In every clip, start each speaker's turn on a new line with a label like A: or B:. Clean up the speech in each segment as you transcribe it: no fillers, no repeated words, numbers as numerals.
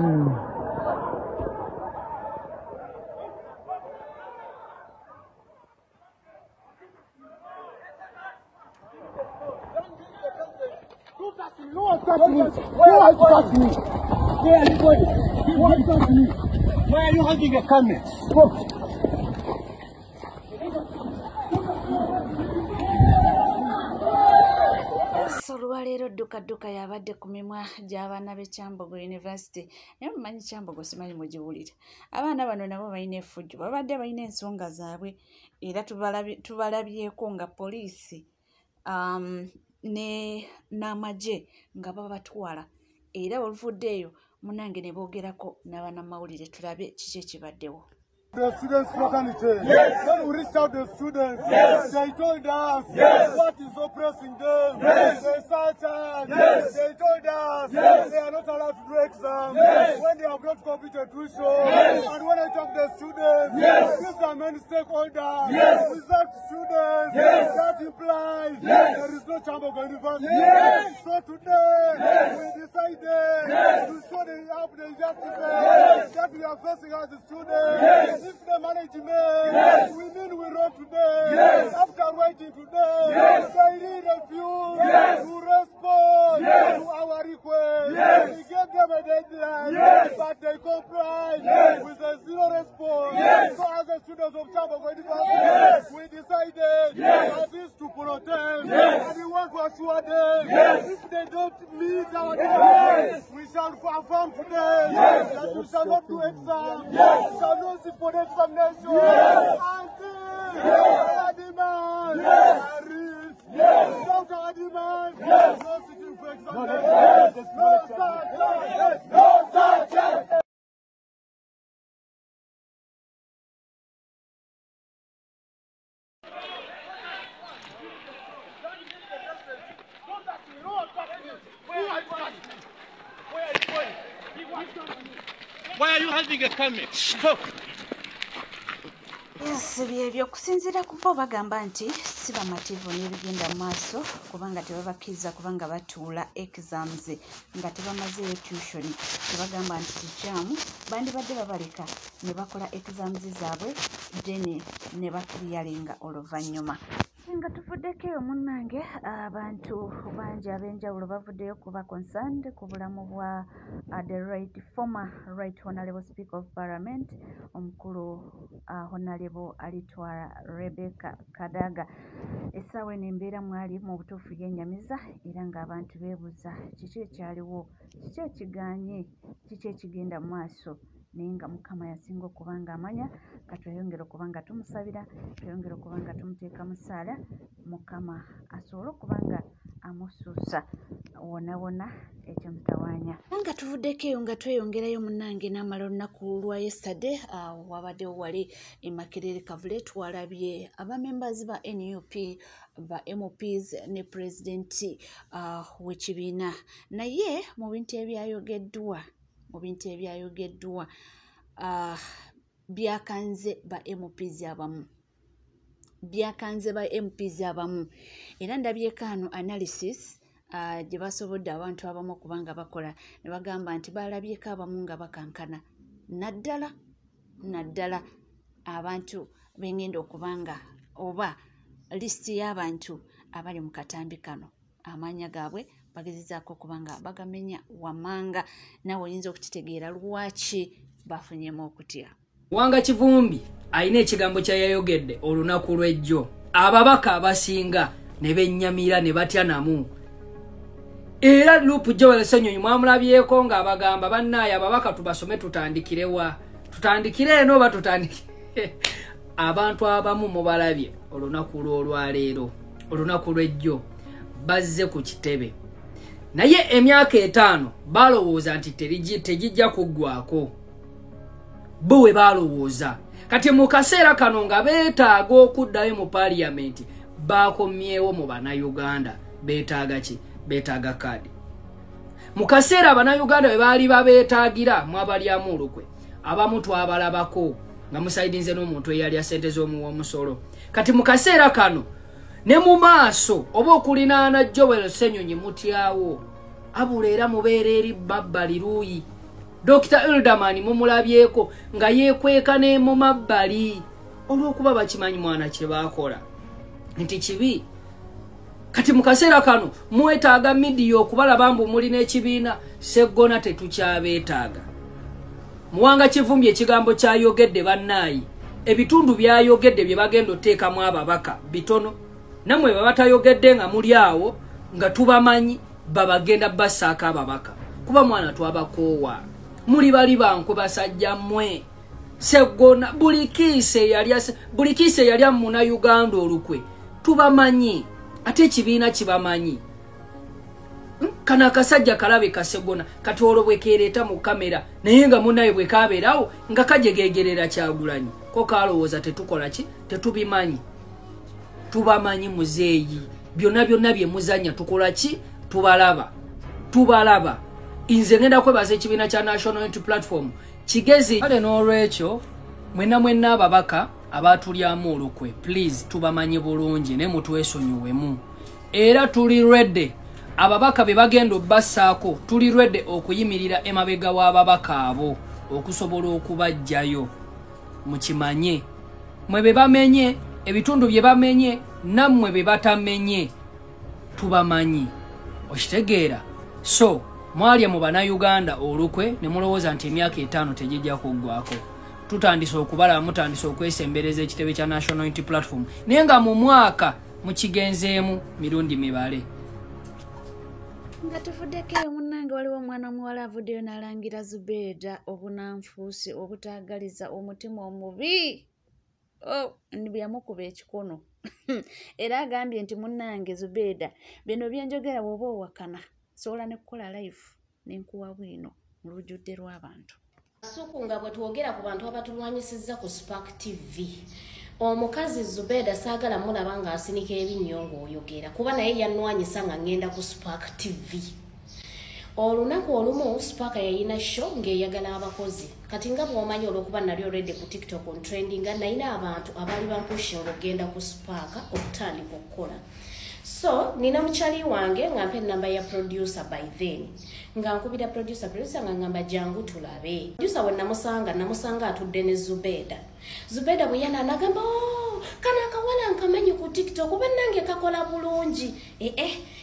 A: Why are you holding a camera?
B: Olwaleero dduka yabadde ku mimwa gy'abaana b'e Kyambogo University. Naye mumanyi Kyambogo simanyi mugiwulira. Abaana bano nabo balina effujjo, babadde balina ensonga zaabwe era tubalabyeko nga poliisi n'amagye nga babatwala era oluvuddeeyo munange ne boogerako n'abannamawulire tulabe kiki ekibaddewo.
C: The students' fraternity.
A: Yes.
C: When we reached out the students,
A: yes.
C: They told us what is oppressing them.
A: Yes.
C: They started.
A: Yes.
C: They told us
A: yes.
C: they are not allowed to do exams
A: yes.
C: when they have not completed tuition.
A: Yes.
C: And when I talk to the students,
A: yes.
C: these are many stakeholders.
A: Yes.
C: Without students,
A: yes.
C: that implies
A: yes.
C: there is no Kyambogo University.
A: Yes.
C: So today,
A: yes.
C: we decided
A: yes.
C: to show the injustices
A: yes.
C: that we are facing as a student.
A: Yes.
C: If the management,
A: yes.
C: we mean we wrote today,
A: yes.
C: after waiting today,
A: yes.
C: they need a few
A: yes.
C: to respond
A: yes.
C: to our request.
A: Yes.
C: We gave them a deadline,
A: yes.
C: but they complied
A: yes.
C: with a zero response.
A: Yes.
C: So as a student of Kyambogo University,
A: yes.
C: we decided
A: yes.
C: at least to protest,
A: yes.
C: and we want to assure them,
A: yes.
C: if they don't meet our deadline, yes. we shall affirm today
A: yes.
C: that we shall not do exams,
A: yes.
C: we shall not sit for the examination.
A: Yes.
C: Until our demand is without our demand, no sitting for examination. No such. No such.
A: Why are you holding a camera? Stop.
B: Yes, byebyo kusinziira ku bo bagamba nti si bamativu n'ebigenda mu maaso kubanga tebabakkiriza kubanga batuula exams nga tebamazeeyo tuition. Tebagamba nti kikyamu bandibadde babaleka ne bakola exams zaabwe then ne bakiriyalinga oluvannyuma. Nga tuvuddeko eyo munnange abantu bangi ab'enjawulo bavuddeyo kuba concerned ku bulamu bwa the former right honorable speaker of parliament omukulu honorable Alitwala Rebecca Kadaga. Essaawa eno embeera mwali mu butuufu yennyamiza era ng'abantu beebuuza kiki ekyaliwo, kiki ekiganye, kiki ekigenda mu maaso. Naye nga Mukama yasinga okuba nga amanya, katweyongera okuba nga tumusabira, tweyongera okuba nga tumuteeka mu ssaala, Mukama asobole okuba nga amusuusa wona ekyomutawaanya. Nga tuvuddeko eyo nga tweyongerayo munnange n'amala olunaku lwa yesterday wabaddewo wali e Makerere Kavule twalabye abamembazi ba NUP ba MPs ne pulezidenti w'ekibiina. Naye mu bintu ebyayogeddwa byakanze ba MPs abamu era ndabyeko ano analysis gye basobodde abantu abamu okubanga bakola ne bagamba nti balabyeko abamu nga bakankana naddala abantu bengenda okubanga oba lisiti y'abantu abali mu katambi kano amaanya gaabwe bagezezaako okubanga bagamenya wamanga. Nawe oyinza okukitegeera lwaki bafunyemu okutya.
D: Wanga Kivumbi alina ekigambo kya yayogedde olunaku lw'ejjo. Ababaka abasinga ne bennyamira ne batya namu. Era Lupu Joel Ssenyonyi mwamulabyeko ng'abagamba bannaaye ababaka tubasome tutandikirewa. Tutandikire eno oba tutandikire. Abantu abamu mubalabye olunaku lw'olwaleero, olunaku lw'ejjo bazze ku kitebe. Naye emyaka 5 balowooza nti tegijja kuggwako. Bo we balowooza. Kati mu kaseera kano nga beetaaga okuddayo mu parliament bakomyewo mu Bannayuganda. Beetaaga ki? Beetaaga kaadi. Mu kaseera Bannayuganda bwe baali babeetaagira mwabalyamu olukwe. Abamu twabalabako nga musaidinze n'omuntu eyali asente z'omuw'omusolo. Kati mu kaseera kano ne mu maaso oba okulinaana Joel Ssenyonyi mutyawo abula era mubeera eri babbali luuyi Dr. Elderman mumulabyeko nga yekweka ne mu mabbali olw'okuba bakimanyi mwana kye baakola nti kibi. Kati mu kaseera kano mwetaaga midiya okubalaba mbu mulina ekibiina Sseggona tetukyabeetaaga. Muwanga Kivumbi ekigambo kyayogedde bannaayi ebitundu byayogedde bye bagenda oteekamu ababaka bitono. Nammwe baba tayogedde nga muli awo nga tubamanyi babagenda bassaako ababaka kuba mwana twabakoowa. Muli bali bankwe basajja mmwe. Sseggona buli kiise yali amuna Uganda olukwe tubamanyi ate ekibiina kibamanyi. Kana akasajja kalabe ka Sseggona kati olwo bwe keereeta mu kamera naye nga munnaye bwe kaabeerawo nga kajegegerera Kyagulanyi ko kaalowooza tetukola ki tetubimanyi. Tubamanyi muzeeyi byonna bye muzanya tukola ki tubalaba. Inze ngenda kwebaza ekibiina kya National Unity Platform kigezi kale n'olwekyo mwenna ababaka abaatulyamu olukwe please tubamanyi bulungi ne mutwesonyiwemu era tuli ready. Ababaka be bagenda obassaako tuli ready okuyimirira emabega w'ababaka abo okusobola okubajjayo mukimanye mwe be bamenye ebitundu bye bamenye nammwe be batamenye tubamanyi okitegeera. So mwalya mu bannayuganda olukwe ne mulowooza nti emyaka 5 tegijja kuggwako. Tutandise okubalaba mutandise okwesembereza ekitebe kya National Unity Platform naye nga mu mwaka mukigenzeemu mirundi mibale.
B: Nga tuvuddeko munnange waliwo omwana muwala avuddeyo n'alangira Zubeda obunanfuusi obutaagaliza omutima omubi. Byamukuba ekikono era agambye nti munnange Zubeda bino byenjogera bw'oba owakana sobola ne kukola live n'enkuwa bwino mu lujjudde lw'abantu.
E: Suku nga bwe twogera ku bantu abatulwanyisizza ku Spark TV omukazi Zubeda saagala mulaba nga asinika ebinnyo ng'oyogera kuba naye yannwanyisa nga ngenda ku Spark TV. Olunaku olumu Spark yayina show ng'eyagala abakozi kati nga bw'omanyi olw'okuba nali already ku TikTok on trending nga nayina abantu abaali bampushinga okugenda ku Spark okutandika okukola. So nina mukyali wange nga mpe namba ya producer by then nga nkubira producer nga ngamba jangu tulabe. Producer we namusanga atudde ne Zubeda bwe yana nagamba kana akawala nkamanyi ku TikTok oba nange kakola bulungi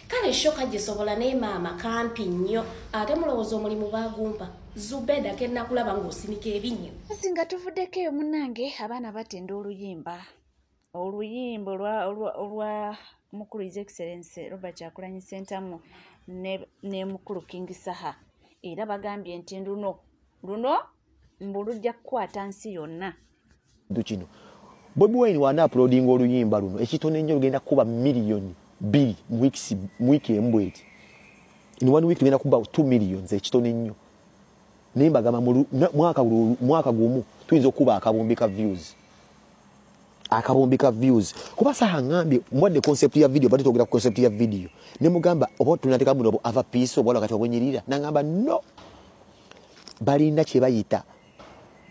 E: kale shoka gisobola ne mama kampi nnyo ate mulowooza omulimu bagumpa Zubeda kenna kulaba ng'osinika ebinnyo.
B: Singa tuvuddeko eyo munnange abaana batenda oluyimba olwa mukulu His Excellency Robert Kyagulanyi Ssentamu ne mukulu King Saha era bagambye nti luno mbulujja kukwata nsi yonna.
F: Kino Bobi Wine wana uploading oluyimba luno ekitone nnyo lugenda kuba million 2 mu wiki embweti. In 1 week lugenda kuba 2 millions ekitone nnyo. Nimba gama mwaka gumu tuyinza okuba akabombika views kuba saha ngambi mwade concept ya video bali togera concept ya video ne mugamba obo tunateka muno ava piece obwala kati obonyirira nangamba no balinda kye bayita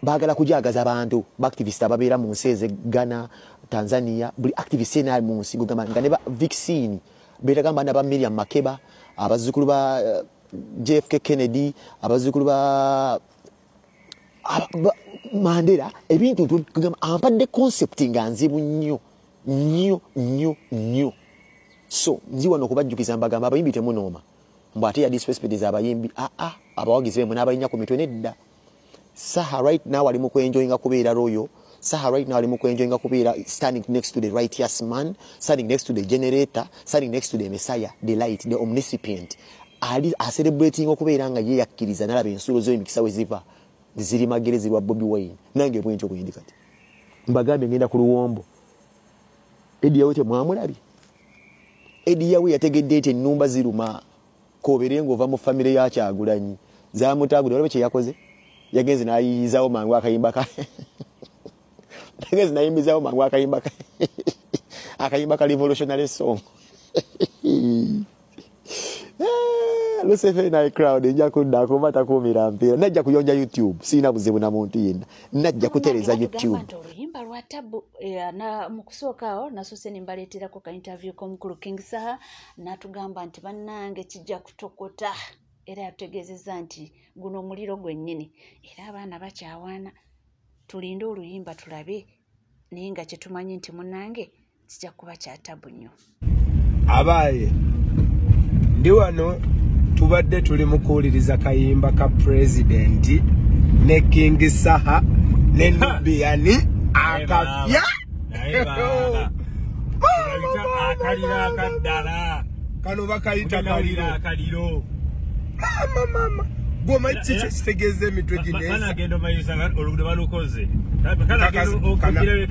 F: bagala kujagaza abantu activist ababeera mu nseze Ghana Tanzania buli activist ena mu nsingo gamba ngane ba vaccine beta gamba na ba Miriam Makeba abazukulu ba JFK Kennedy abazukulu ba Mandela ebintu tugamba ampadde concept nga nzibu nnyo so nziwa nokubajjukiza mbagamba abayimbi temunoma mbwate ya disrespect abayimbi abawagize bemwe n'abayinya ku mitwe nedda. Saha right now ali mu kwenjoyinga kubeera royo. Saha right now ali mu kwenjoyinga kubeera standing next to the righteous man, standing next to the generator, standing next to the Messiah, the light, the omniscient. Ali celebrating okubeera nga ye yakkiriza nalaba ensulo z'emikisa we ziva ziri magerezi wa Bobi Wine nange bwenjo kuyindikati mbagambe ngenda ku Luwombo Edi yawe temwamulabi Edi yawe yategedde ete nnumba ziruma koberengo ova mu family ya Kyagulanyi za mutagula olwe kye yakoze yagenze nayizawo mangu akayimba ka yagenze nayimbizawo mangu akayimba ka revolutionary song Lucifer na crowd nja kunda ko mata ko mirampira najja kuyonja YouTube sina buzibu na muntu yenda najja kutereza YouTube
B: oluyimba lwa tabu na mukusookawo nasose nimbaleetera ko ka interview ko mukulu King Saha natugamba nti bannange kijja kutokota era yatutegeezezza nti guno omuliro gwennyini era abaana bakyawaana tulinde oluyimba tulabe naye nga kyetumanyi nti munnange kijja kuba kyatabu nnyo.
G: Abaaye ndi wano tubadde tuli mu kuwuliriza kayimba ka pulezidenti ne King Saha ne Nubian akapya
H: akalira akaddala
G: kano bakayita
H: akaliro
G: mama goma chiche kitegeeze emitwe ginesi
H: kana agenda omayisa oluguudo balukoze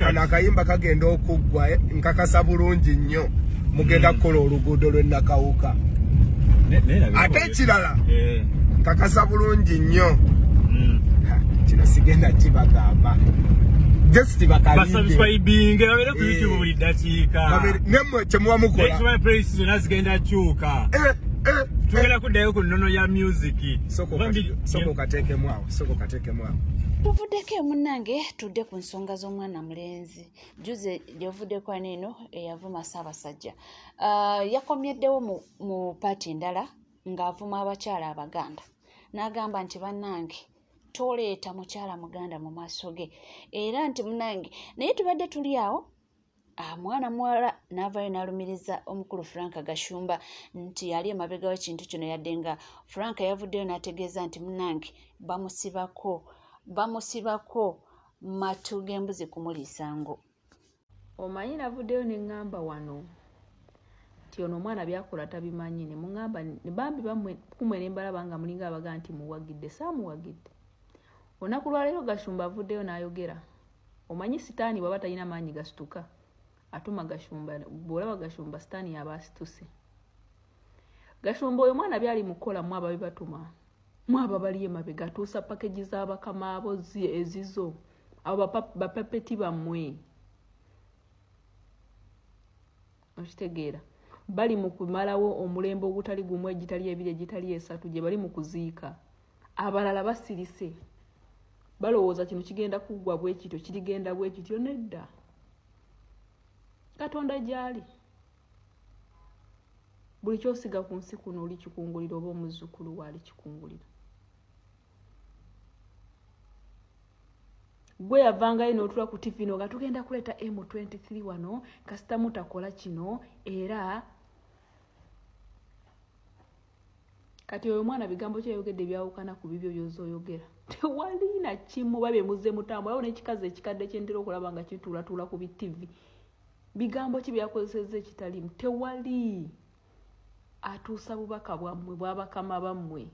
G: kana akayimba kagenda okuggwa nkakasa bulungi nnyo mugenda kukola oluguudo lw'ennakawuka ate ekirala kakasa bulungi nnyo kino sigenda kibagamba just
H: basubscribinge babere ku YouTube buli dakiika
G: nemwe kyemuba mukola
H: places zonna zigenda kyuka tugenda kuddayo ku nnono ya music
G: soko kateekemu awo
B: tuvuddeko munnange tudde ku nsonga z'omwana mulenzi juze gyovuddeko aneeno eyavuma Ssaabasajja yakomyeddewo mu paati endala ng'avuma abakyala Abaganda n'agamba nti bannange toleeta mukyala Muganda mu maaso ge era nti munnange naye tubadde tuli awo mwana muwala n'avaayo n'alumiriza omukulu Frank Gashumba nti yali emabega w'ekintu kino yadde nga Frank yavuddeyo n'ategeeza nti munnange bamusibako matu g'embuzi kumuliisango.
I: Omanyi navuddeyo ne ŋŋamba wano nti ono omwana byakola tabimanyi ne muŋŋamba ne bambi kumwe ne mbalaba nga mulinga abaga nti muwagidde saamuwagidde. Olunaku lwaleero Gashumba avuddeyo n'ayogera. Omanyi sitaani bw'aba talina maanyi gasituka atuma Gashumba, bw'olaba Gashumba sitaani yaba asituse. Gashumba oyo mwana byali mukola mu ababi batuma mwaba bali emabega atuusa pakeji z'abakama abo ezizo abo bapapeti bammwe okitegeera bali mu kumalawo omulembe ogutali gumu egitali ebiri egitali esatu gye bali mu kuziika abalala basirise balowooza kino kigenda kuggwa bwe kityo kirigenda bwe kityo nedda Katonda gyali buli kyosiga ku nsi kuno oli kikungulira oba omuzzukulu waali kikungulira. Gwe yavangayo n'otula ku TV no nga tugenda kuleeta M23 wano kasita mutakola kino era kati oyo mwana bigambo kye yayogedde byawukana ku bibyo by'ozooyogera tewali na kimu babe muzze mutambo awo n'ekikazi ekikadde kyentera okulaba nga kituulatuula ku bi-TV bigambo ki byakozesezza ekitalimu tewali atuusa bubaka bwammwe bw'abakama bammwe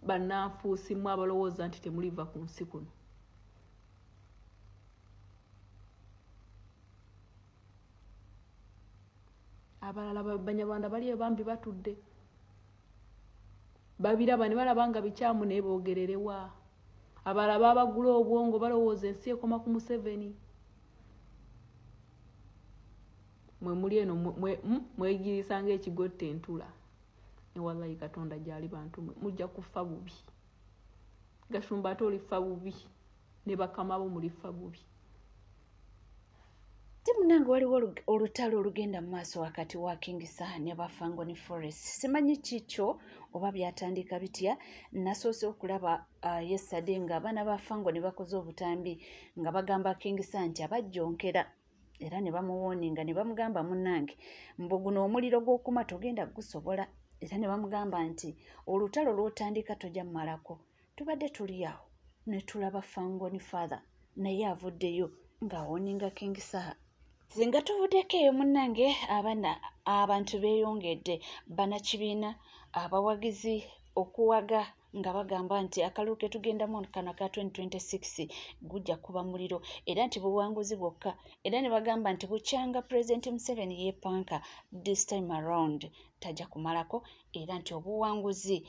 I: bannanfuusi mmwe abalowooza nti temuliva ku nsi kuno. Abalala Banyarwanda baliyo bambi batudde babiraba ne balaba nga bikyamu naye boogererewa. Abalala babagula obwongo balowooza ensi ekoma ku Museveni. Mwe muli eno mwegirisa ng'ekigotte entula ne wallahi Katonda gyali bantu mujja kufa bubi. Gashumba ate olifa bubi ne bakama bo mulifa bubi.
B: Timunange waliwo olutalo olugenda mu maaso wakati wa King Saha ne Bafangoni Forest. Simanyi kikyo oba byatandika bitya. Nasoose okulaba yesterday nga abaana ba Fangoni bakoze obutambi nga bagamba King Saha nti abajjonkera era ne bamuwooninga ne bamugamba munnange mbu guno omuliro gw'okuma togenda gusobola era ne bamugamba nti olutalo lw'otandika tojja mmalako. Tubadde tuli awo ne tulaba Fangoni Father naye avuddeyo ng'awooninga King Saha. Zinga tuvuddeko eyo munnange abantu beeyongedde bannakibiina abawagizi okuwaga nga bagamba nti akalulu ke tugendamu kano ka 2026 gujja kuba muliro era nti buwanguzi bwokka era ne bagamba nti bukyanga President Museveni yeepanka this time around tajja kumalako era nti obuwanguzi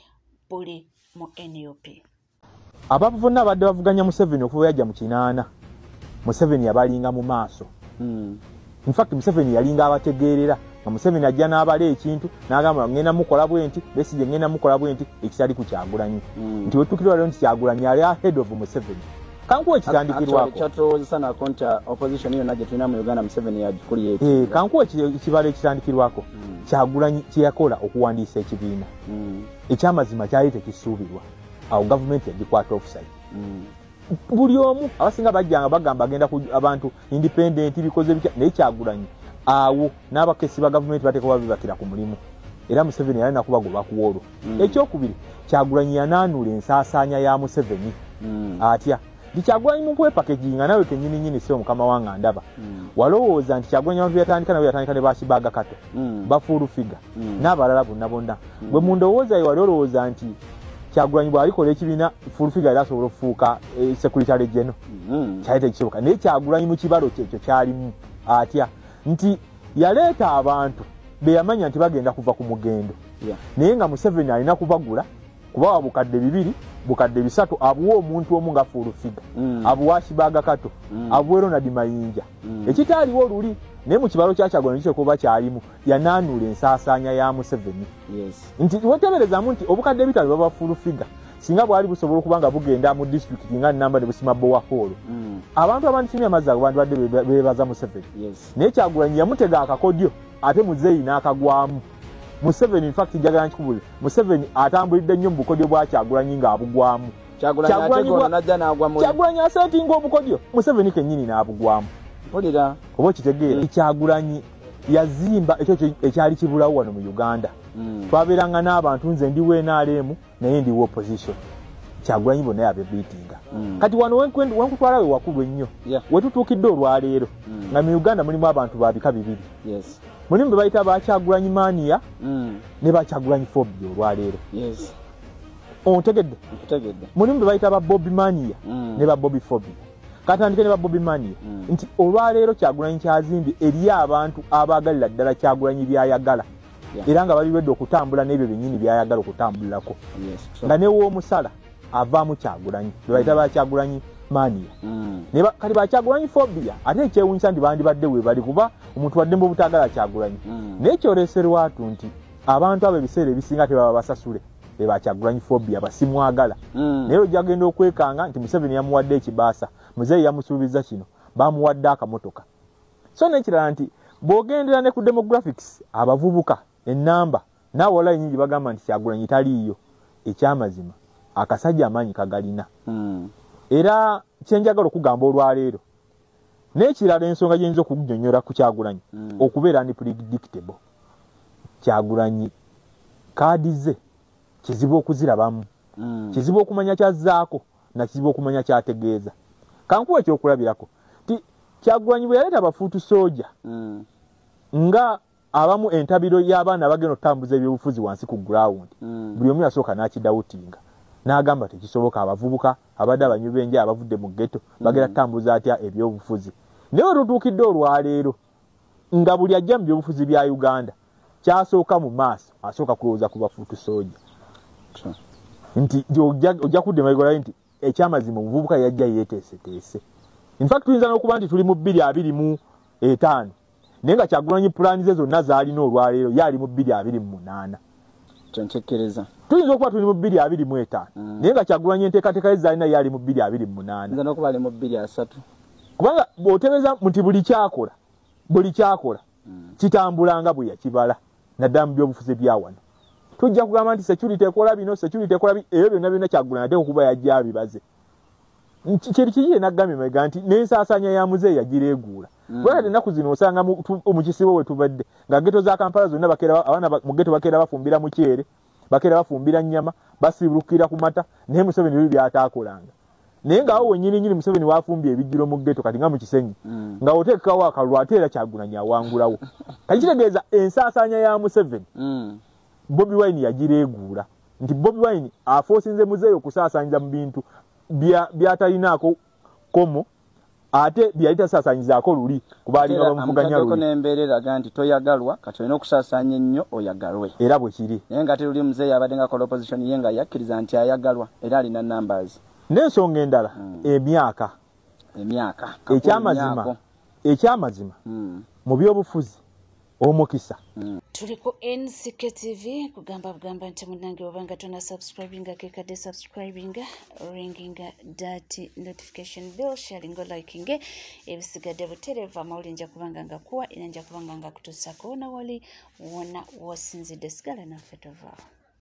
B: buli mu NUP.
J: Abavuna badde bavuganya Museveni okuva yajja mu kinaana. Museveni yabalinga mu maaso. In fact Museveni yalinga abategeerera nga Museveni ajja n'abala ekintu n'agamba ngenda mukola bwenti Besigye ngenda mukola bwenti ekitali ku Kyagulanyi nti wetukirwa lero nti Kyagulanyi ali ahead of Museveni kankuwa ekitandikirwako
K: kyatowozesa na konta opposition iyo naje tulina mu Uganda Museveni yagikuliye
J: kankuwa ekibalo ekitandikirwako Kyagulanyi kyeyakola okuwandiisa ekibiina ekyamazima kyali tekisuubirwa awo gavumenti yagikwata offside. Buli omu abasinga bajjanga bagamba agenda ku abantu independent bikoze bitya naye Kyagulanyi awo n'abakesi ba gavumenti bateekwa babibakira ku mulimu era Museveni yalina kuba goba kuwolo. Ekyokubiri Kyagulanyi yanaanuula ensaasaanya ya Museveni atya Kyagulanyi mu kwepakeginga nawe kennyini sio mukama wange ndaba walowooza nti Kyagulanyi abantu yatandika ne Basibaga Kato bafuulu figa n'abalala bonna bwe mundowooza walowooza nti Kyagulanyi bw'alikola ekibiina fuulu figa era asobola okufuuka Secretary General kyali tekisoboka naye Kyagulanyi mu kibalo kyekyo kyalimu atya nti yaleeta abantu be yamanya nti bagenda kuva ku mugendo naye nga Museveni alina kubagula kubawa bukadde 2 bukadde 3 abuwa omuntu omu nga fuulu figa abuwa Basibaga Kato abuwa Ronald Mayinja ekitaaliwo oluli naye mu kibalo kya Kyagulanyi kuba kyalimu yanaanuula ensaasaanya ya Museveni nti weteberezamu nti obukadde 5 baba fuulu figa singa bwali busobola okuba nga bugenda mu district nga Namba ne Busima Bowakoolo abantu abandisimya amazzi ago bandibadde beebaza Museveni naye Kyagulanyi yamutega akakodyo ate Muzeeyi n'akagwamu. Museveni in fact njagala nkikubule Museveni atambulidde nnyo mu bukodyo bwa Kyagulanyi ng'abugwamu. Kyagulanyi asetinga obukodyo Museveni kennyini n'abugwamu. Mpulira oba okitegeera Kyagulanyi yazimba ekyo ekyali kibulawo wano mu Uganda. Twabeeranga n'abantu nze ndiwe NRM naye ndiwe opposition. Kyagulanyi bonna yabebiitinga. Kati wano wenkutwala we wakulu ennyo wetutuukidde olwaleero nga mu Uganda mulimu abantu babika 2. Mulimu be bayita ba Kyagulanyi mania ne ba Kyagulanyi phobia olwaleero. Ontegedde? Mulimu be bayita ba Bobby mania ne ba Bobby phobia. Katandike ne ba Bobby mania nti olwaleero Kyagulanyi kyazimbye eri abantu abaagalira ddala Kyagulanyi byayagala era nga baliwedde okutambula n'ebyo byennyini byayagala okutambulirako nga neew'omusala avaamu Kyagulanyi be bayita ba Kyagulanyi mania kati ba Kyagulanyi phobia ate ekyewuunyisa nti bandibadde we bali kuba omuntu wadde mbu butagala Kyagulanyi naye kyoleeserwatu nti abantu abo ebiseera ebisinga tebaba basasule be ba Kyagulanyi phobia basimwagala naye ojagenda okwekanga nti Museveni yamuwadde ekibaasa Muzeeyi yamusuubiza kino bamuwadde akamotoka so nekirala nti bw'ogendera ne ku demographics abavubuka ennamba naawe walayi nyingi bagamba nti Kyagulanyi taliiyo ekyamazima akasajja amaanyi kagalina era kyenjagala okugamba olwaleero n'ekirala ensonga gy'enza okunyonnyola ku Kyagulanyi okubeera unpredictable. Kyagulanyi kaadi ze kizibu okuzirabamu kizibu okumanya kyazzaako na kizibu okumanya kyategeeza. Kankuwa ekyokulabirako ti Kyagulanyi bwe yaleeta abafuutu sooja nga abamu entabiro y'abaana bagenda okutambuza ebyobufuzi wansi ku ground buli omu yasooka n'akidawutinga n'agamba tekisoboka abavubuka abadde abanywi b'enjala abavudde mu ghetto bagenda kutambuza atya ebyobufuzi. Naye tutuukidde olwaleero nga buli ajja mu byobufuzi bya Uganda kyasooka mu maaso asooka kulowooza ku bafuutu sooja nti ojja kudde maigolayo nti ekyamazima omuvubuka yajja yeeteeseteese. In fact tuyinza n'okuba nti tuli mu 2025 naye nga Kyagulanyi pulaani ze zonna zaalina olwaleero yali mu 2028.
K: Kyentekereza
J: tuyinza okuba tuli mu 2025 naye nga Kyagulanyi enteekateeka ye zaalina yali mu 2028
K: nza n'okuba ali mu 2030
J: kubanga bw'otegeeza nti buli kyakola kitambulanga bwe yakibala naddala mu byobufuzi bya wano. Tujja kugamba nti security ekola bino security ekola ebyo byonna Kyagulanyi ate okuba yajja abibaze kiri kiyiye naggambye mega nti n'ensaasaanya ya Muzeeyi yagireeguula bwekati ennaku zino osanga mu kisibo we tubadde nga geto za Kampala zonna abaana mu geto bakeera bafumbira mukyere bakeera bafumbira nnyama basibulukira ku mata naye Museveni ebyo byataakolanga naye ngaawo wennyini Museveni waafumbye ebijjiro mu geto kati nga mu Kisenyi nga oteekawo akalulu ate era Kyagulanyi awangulawo kati kitegeeza ensaasaanya ya Museveni Bobi Wine yagireeguula nti Bobi Wine afoosinze Muzeeyi okusaasaanyiza mu bintu byatalinaako komo ate byali tasaasaanyizaako luli kuba alinga bamuvuganya luli
K: n'embeera eraga nti toyagalwa kati olina okusaasaanya ennyo oyagalwe
J: era bwe kiri
K: naye nga teri luli Muzeeyi abadde nga kola opposition ye nga yakkiriza nti ayagalwa era alina numbers.
J: N'ensonga endala emyaka ekyamazima mu byobufuzi omukisa
B: tuli ku NCK TV kugamba bugamba nti munange obanga tuna subscribinga kekade subscribinga ringinga that notification bell sharinga likinga ebisigadde butereva maulinja kubanga nga kuwa inanja kubanga nga kutusako na wali wona wasinzidde sigala na fetova